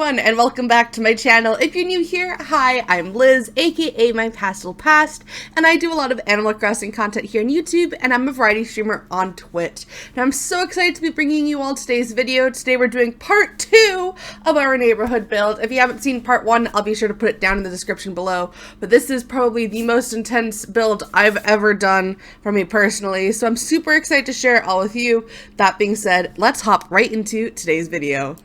everyone, and welcome back to my channel. If you're new here, hi, I'm Liz, aka My Pastel Past, and I do a lot of Animal Crossing content here on YouTube, and I'm a variety streamer on Twitch. And I'm so excited to be bringing you all today's video. Today we're doing part 2 of our neighborhood build. If you haven't seen part 1, I'll be sure to put it down in the description below. But this is probably the most intense build I've ever done for me personally, so I'm super excited to share it all with you. That being said, let's hop right into today's video.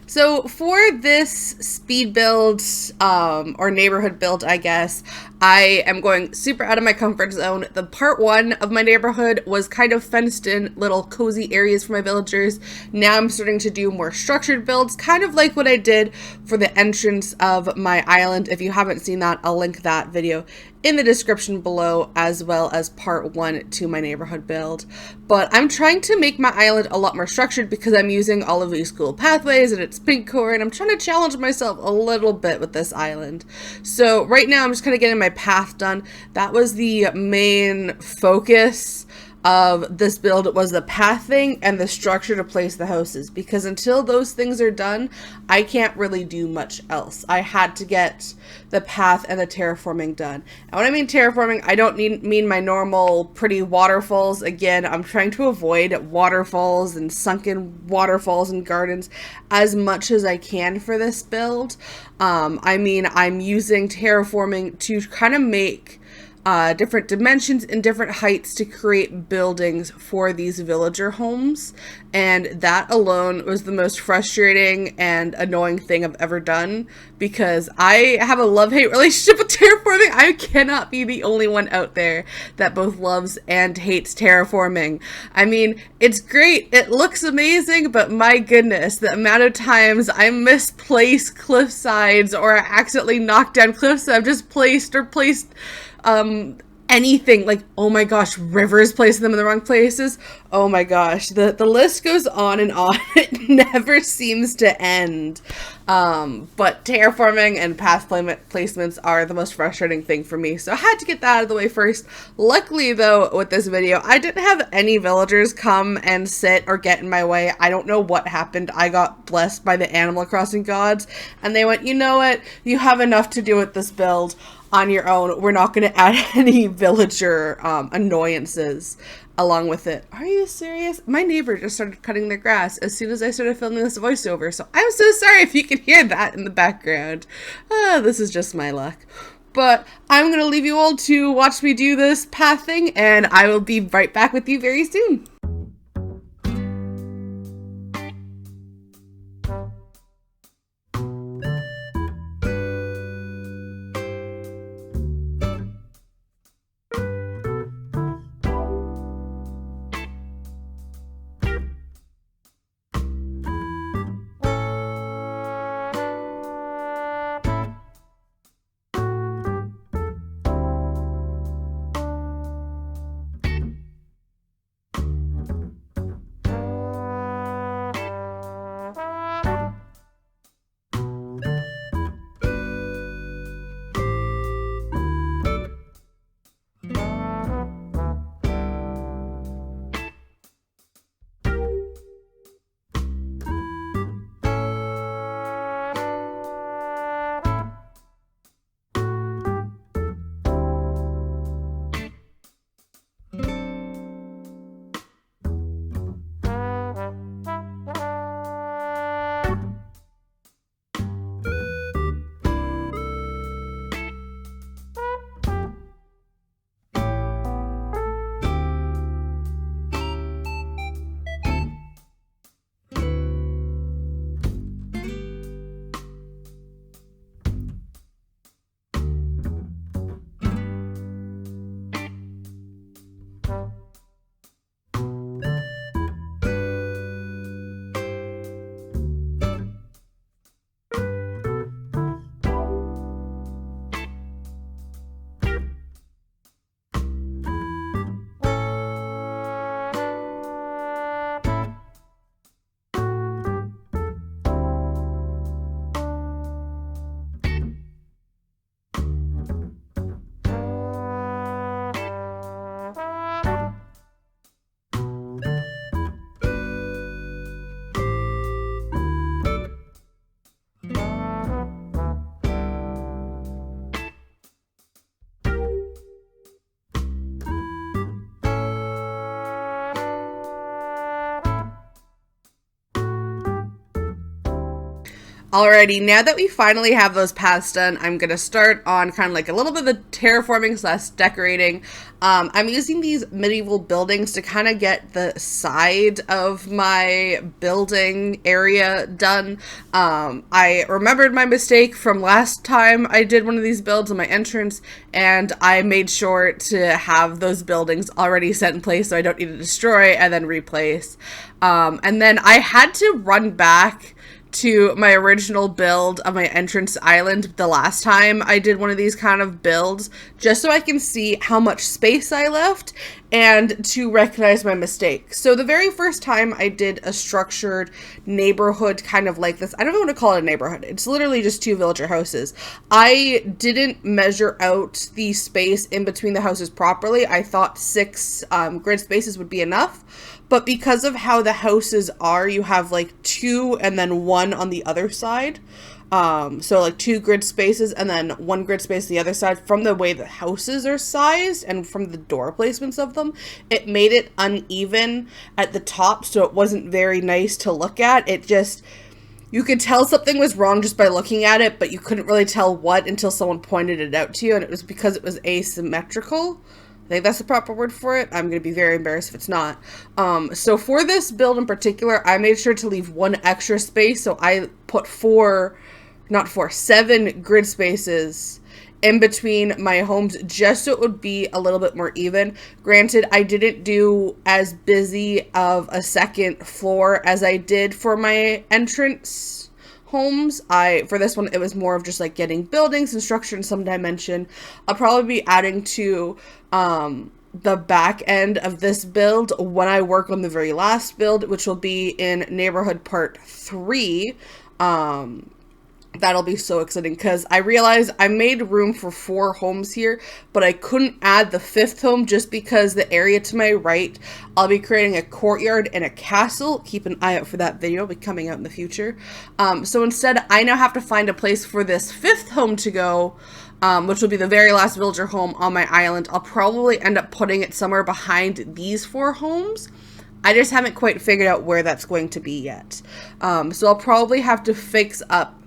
So for this speed build, or neighborhood build, I guess, I am going super out of my comfort zone. The part 1 of my neighborhood was kind of fenced in little cozy areas for my villagers. Now I'm starting to do more structured builds, kind of like what I did for the entrance of my island. If you haven't seen that, I'll link that video in the description below, as well as part 1 to my neighborhood build. But I'm trying to make my island a lot more structured because I'm using all of these cool pathways and it's pink core, and I'm trying to challenge myself a little bit with this island. So right now I'm just kind of getting my path done. That was the main focus of this build, was the pathing and the structure to place the houses, because until those things are done, I can't really do much else. I had to get the path and the terraforming done. And when I mean terraforming, I don't mean my normal pretty waterfalls. Again, I'm trying to avoid waterfalls and sunken waterfalls and gardens as much as I can for this build. I mean, I'm using terraforming to kind of make different dimensions and different heights to create buildings for these villager homes, and that alone was the most frustrating and annoying thing I've ever done, because I have a love-hate relationship with terraforming. I cannot be the only one out there that both loves and hates terraforming. I mean, it's great, it looks amazing, but my goodness, the amount of times I misplace cliff sides or accidentally knock down cliffs that I've just placed anything, like, oh my gosh, rivers, placing them in the wrong places. Oh my gosh, the list goes on and on. It never seems to end. But terraforming and path placements are the most frustrating thing for me, so I had to get that out of the way first. Luckily though, with this video, I didn't have any villagers come and sit or get in my way. I don't know what happened. I got blessed by the Animal Crossing gods, and they went, you know what, you have enough to do with this build on your own. We're not going to add any villager annoyances along with it. Are you serious? My neighbor just started cutting their grass as soon as I started filming this voiceover, so I'm so sorry if you can hear that in the background. This is just my luck. But I'm going to leave you all to watch me do this pathing, and I will be right back with you very soon. Alrighty, now that we finally have those paths done, I'm going to start on kind of like a little bit of the terraforming / decorating. I'm using these medieval buildings to kind of get the side of my building area done. I remembered my mistake from last time I did one of these builds on my entrance, and I made sure to have those buildings already set in place so I don't need to destroy and then replace. And then I had to run back to my original build of my entrance island the last time I did one of these kind of builds, just so I can see how much space I left and to recognize my mistake. So the very first time I did a structured neighborhood kind of like this, I don't know what to call it a neighborhood. It's literally just 2 villager houses. I didn't measure out the space in between the houses properly. I thought 6 grid spaces would be enough. But because of how the houses are, you have like 2 and then 1 on the other side. So like 2 grid spaces and then 1 grid space the other side. From the way the houses are sized and from the door placements of them, it made it uneven at the top, so it wasn't very nice to look at. It just, you could tell something was wrong just by looking at it, but you couldn't really tell what until someone pointed it out to you, and it was because it was asymmetrical. I think that's the proper word for it. I'm going to be very embarrassed if it's not. So for this build in particular, I made sure to leave 1 extra space. So I put 7 grid spaces in between my homes just so it would be a little bit more even. Granted, I didn't do as busy of a second floor as I did for my entrance homes. For this one, it was more of just like getting buildings and structure in some dimension. I'll probably be adding to the back end of this build when I work on the very last build, which will be in Neighborhood Part 3. That'll be so exciting because I realized I made room for 4 homes here, but I couldn't add the 5th home just because the area to my right, I'll be creating a courtyard and a castle. Keep an eye out for that video. It'll be coming out in the future. So instead, I now have to find a place for this 5th home to go, which will be the very last villager home on my island. I'll probably end up putting it somewhere behind these 4 homes. I just haven't quite figured out where that's going to be yet. So I'll probably have to fix up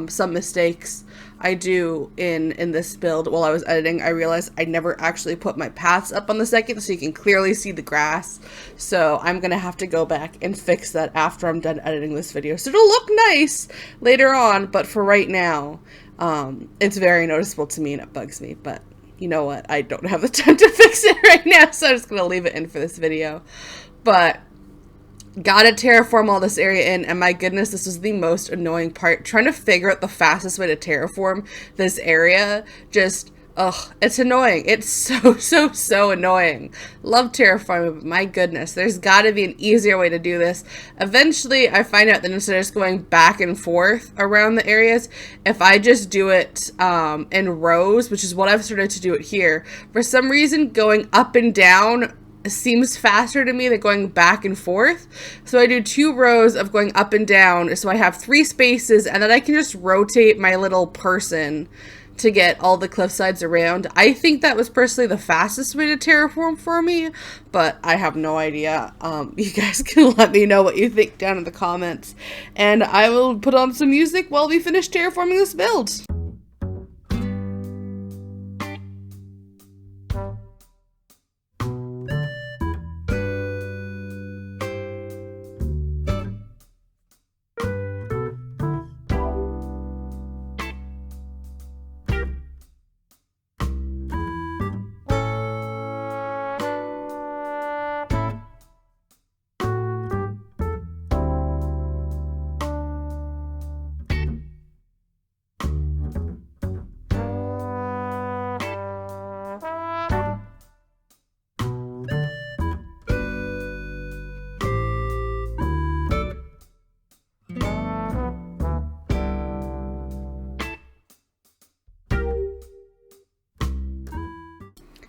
some mistakes I do in this build. While I was editing, I realized I never actually put my paths up on the second so you can clearly see the grass. So I'm gonna have to go back and fix that after I'm done editing this video, so it'll look nice later on. But for right now, it's very noticeable to me and it bugs me. But you know what? I don't have the time to fix it right now, so I'm just gonna leave it in for this video. But gotta terraform all this area in, and my goodness, this is the most annoying part. Trying to figure out the fastest way to terraform this area, just, ugh, it's annoying. It's so annoying. Love terraforming, but my goodness, there's gotta be an easier way to do this. Eventually, I find out that instead of just going back and forth around the areas, if I just do it in rows, which is what I've started to do it here, for some reason, going up and down seems faster to me than going back and forth. So I do 2 rows of going up and down, so I have 3 spaces, and then I can just rotate my little person to get all the cliff sides around. I think that was personally the fastest way to terraform for me, but I have no idea. You guys can let me know what you think down in the comments, and I will put on some music while we finish terraforming this build.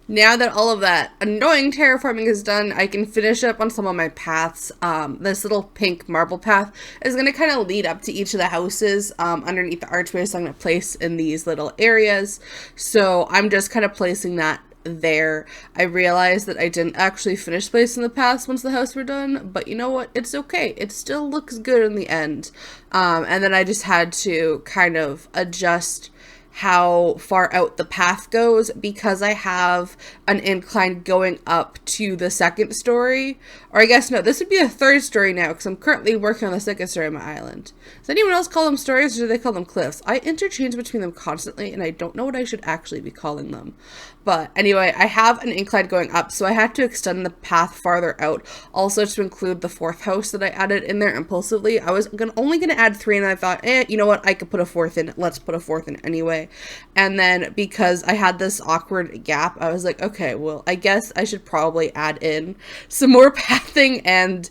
Now that all of that annoying terraforming is done, I can finish up on some of my paths. This little pink marble path is going to kind of lead up to each of the houses underneath the archways, so I'm going to place in these little areas. So I'm just kind of placing that there. I realized that I didn't actually finish placing the paths once the house were done, but you know what? It's okay. It still looks good in the end. And then I just had to kind of adjust how far out the path goes because I have an incline going up to the second story. Or I guess, no, this would be a third story now because I'm currently working on the second story of my island. Does anyone else call them stories or do they call them cliffs? I interchange between them constantly and I don't know what I should actually be calling them. But anyway, I have an incline going up, so I had to extend the path farther out, also to include the fourth house that I added in there impulsively. I was only going to add 3, and I thought, you know what, I could put a 4th in. Let's put a 4th in anyway. And then because I had this awkward gap, I was like, okay, well, I guess I should probably add in some more pathing and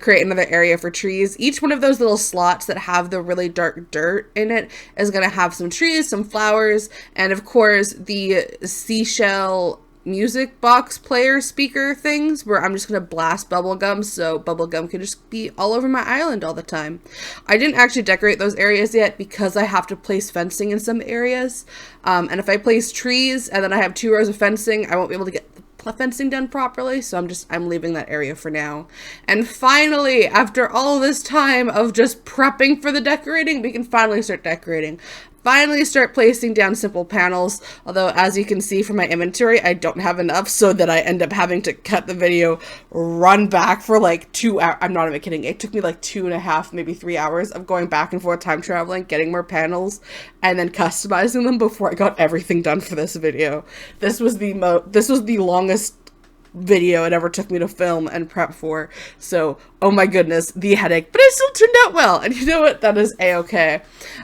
create another area for trees. Each one of those little slots that have the really dark dirt in it is going to have some trees, some flowers, and of course the seashell music box player speaker things where I'm just going to blast bubblegum so bubblegum can just be all over my island all the time. I didn't actually decorate those areas yet because I have to place fencing in some areas. And if I place trees and then I have 2 rows of fencing, I won't be able to get the fencing done properly, so I'm leaving that area for now. And finally, after all this time of just prepping for the decorating, we can finally start decorating. Finally start placing down simple panels, although as you can see from my inventory, I don't have enough, so that I end up having to cut the video, run back for like 2 hours. I'm not even kidding. It took me like 2.5, maybe 3 hours of going back and forth time traveling, getting more panels, and then customizing them before I got everything done for this video. This was the longest video it ever took me to film and prep for, so oh my goodness, the headache, but it still turned out well, and you know what, that is a-okay.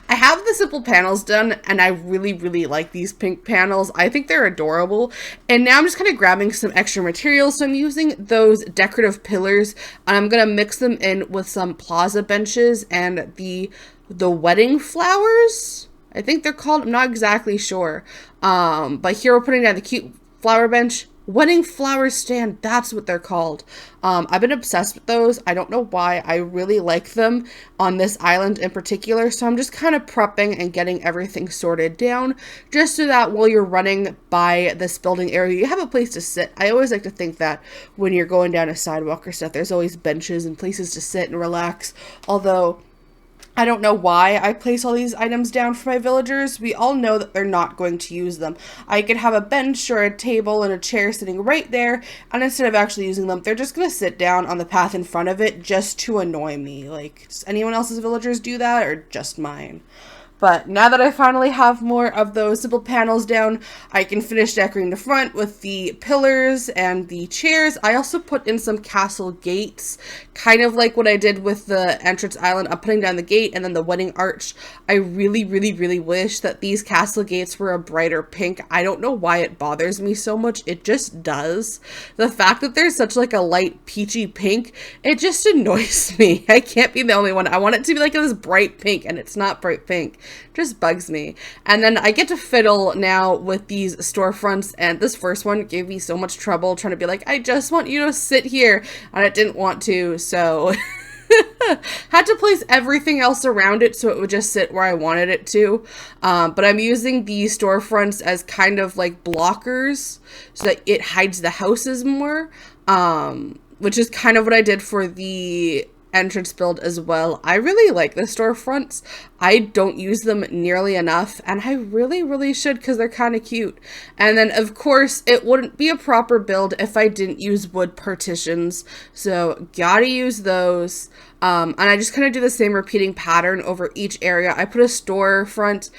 I have the simple panels done, and I really like these pink panels. I think they're adorable, and now I'm just kind of grabbing some extra materials, so I'm using those decorative pillars, and I'm gonna mix them in with some plaza benches and the wedding flowers, I think they're called, I'm not exactly sure, but here we're putting down the cute flower bench. Wedding flower stand, that's what they're called. I've been obsessed with those. I don't know why. I really like them on this island in particular, so I'm just kind of prepping and getting everything sorted down, just so that while you're running by this building area, you have a place to sit. I always like to think that when you're going down a sidewalk or stuff, there's always benches and places to sit and relax, although I don't know why I place all these items down for my villagers. We all know that they're not going to use them. I could have a bench or a table and a chair sitting right there, and instead of actually using them, they're just going to sit down on the path in front of it just to annoy me. Like, does anyone else's villagers do that, or just mine? But now that I finally have more of those simple panels down, I can finish decorating the front with the pillars and the chairs. I also put in some castle gates, kind of like what I did with the entrance island. I'm putting down the gate and then the wedding arch. I really wish that these castle gates were a brighter pink. I don't know why it bothers me so much. It just does. The fact that there's such like a light peachy pink, it just annoys me. I can't be the only one. I want it to be like this bright pink, and it's not bright pink. Just bugs me. And then I get to fiddle now with these storefronts, and this first one gave me so much trouble trying to be like, I just want you to sit here, and it didn't want to, so had to place everything else around it so it would just sit where I wanted it to. But I'm using the storefronts as kind of like blockers so that it hides the houses more, which is kind of what I did for the entrance build as well. I really like the storefronts. I don't use them nearly enough, and I really should because they're kind of cute. And then of course it wouldn't be a proper build if I didn't use wood partitions, so gotta use those. And I just kind of do the same repeating pattern over each area. I put a storefront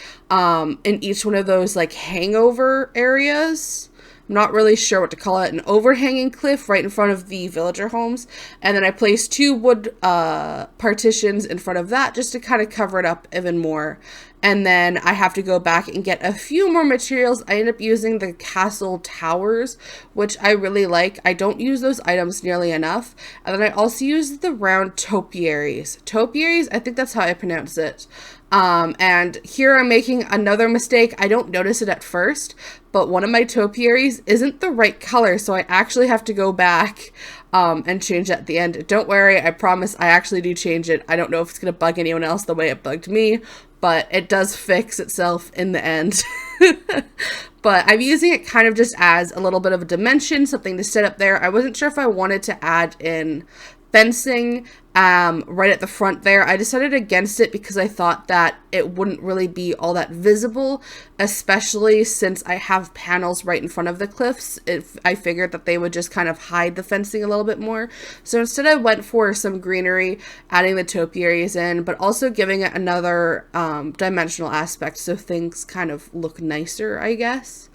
in each one of those like hangover areas. I'm not really sure what to call it, an overhanging cliff right in front of the villager homes. And then I placed 2 wood partitions in front of that just to kind of cover it up even more. And then I have to go back and get a few more materials. I end up using the castle towers, which I really like. I don't use those items nearly enough. And then I also use the round topiaries. Topiaries, I think that's how I pronounce it. And here I'm making another mistake. I don't notice it at first, but one of my topiaries isn't the right color, so I actually have to go back and change it at the end. Don't worry, I promise I actually do change it. I don't know if it's going to bug anyone else the way it bugged me, but it does fix itself in the end. But I'm using it kind of just as a little bit of a dimension, something to sit up there. I wasn't sure if I wanted to add in fencing right at the front there. I decided against it because I thought that it wouldn't really be all that visible, especially since I have panels right in front of the cliffs. I figured that they would just kind of hide the fencing a little bit more. So instead I went for some greenery, adding the topiaries in, but also giving it another dimensional aspect so things kind of look nicer, I guess.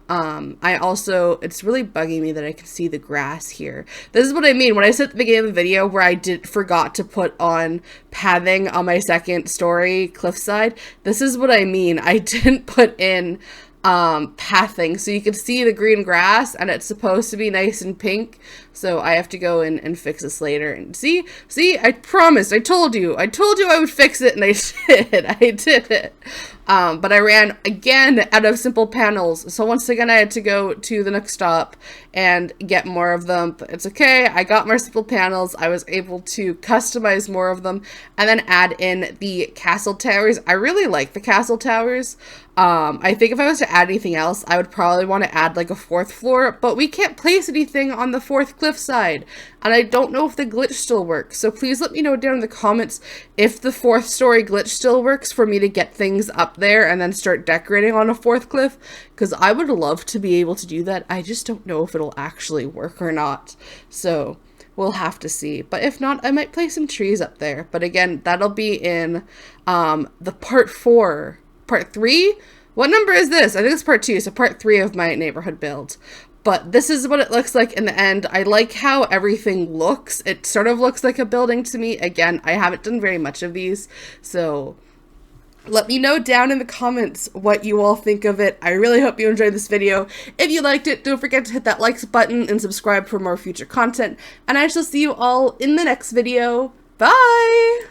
It's really bugging me that I can see the grass here. This is what I mean when I said at the beginning of the video where I forgot to put on pathing on my second story cliffside. This is what I mean. I didn't put in pathing so you can see the green grass, and it's supposed to be nice and pink, so I have to go in and fix this later. And see, I promised, I told you I would fix it, and I did it. But I ran again out of simple panels, so once again I had to go to the next stop and get more of them, but it's okay. I got more simple panels. I was able to customize more of them and then add in the castle towers. I really like the castle towers. I think if I was to add anything else, I would probably want to add like a fourth floor, but we can't place anything on the fourth cliff side, and I don't know if the glitch still works, so please let me know down in the comments if the fourth story glitch still works for me to get things up there and then start decorating on a fourth cliff, because I would love to be able to do that. I just don't know if it'll actually work or not, so we'll have to see. But if not, I might place some trees up there, but again, that'll be in the part 3? What number is this? I think it's part 2, so part 3 of my neighborhood build. But this is what it looks like in the end. I like how everything looks. It sort of looks like a building to me. Again, I haven't done very much of these, so let me know down in the comments what you all think of it. I really hope you enjoyed this video. If you liked it, don't forget to hit that likes button and subscribe for more future content. And I shall see you all in the next video. Bye!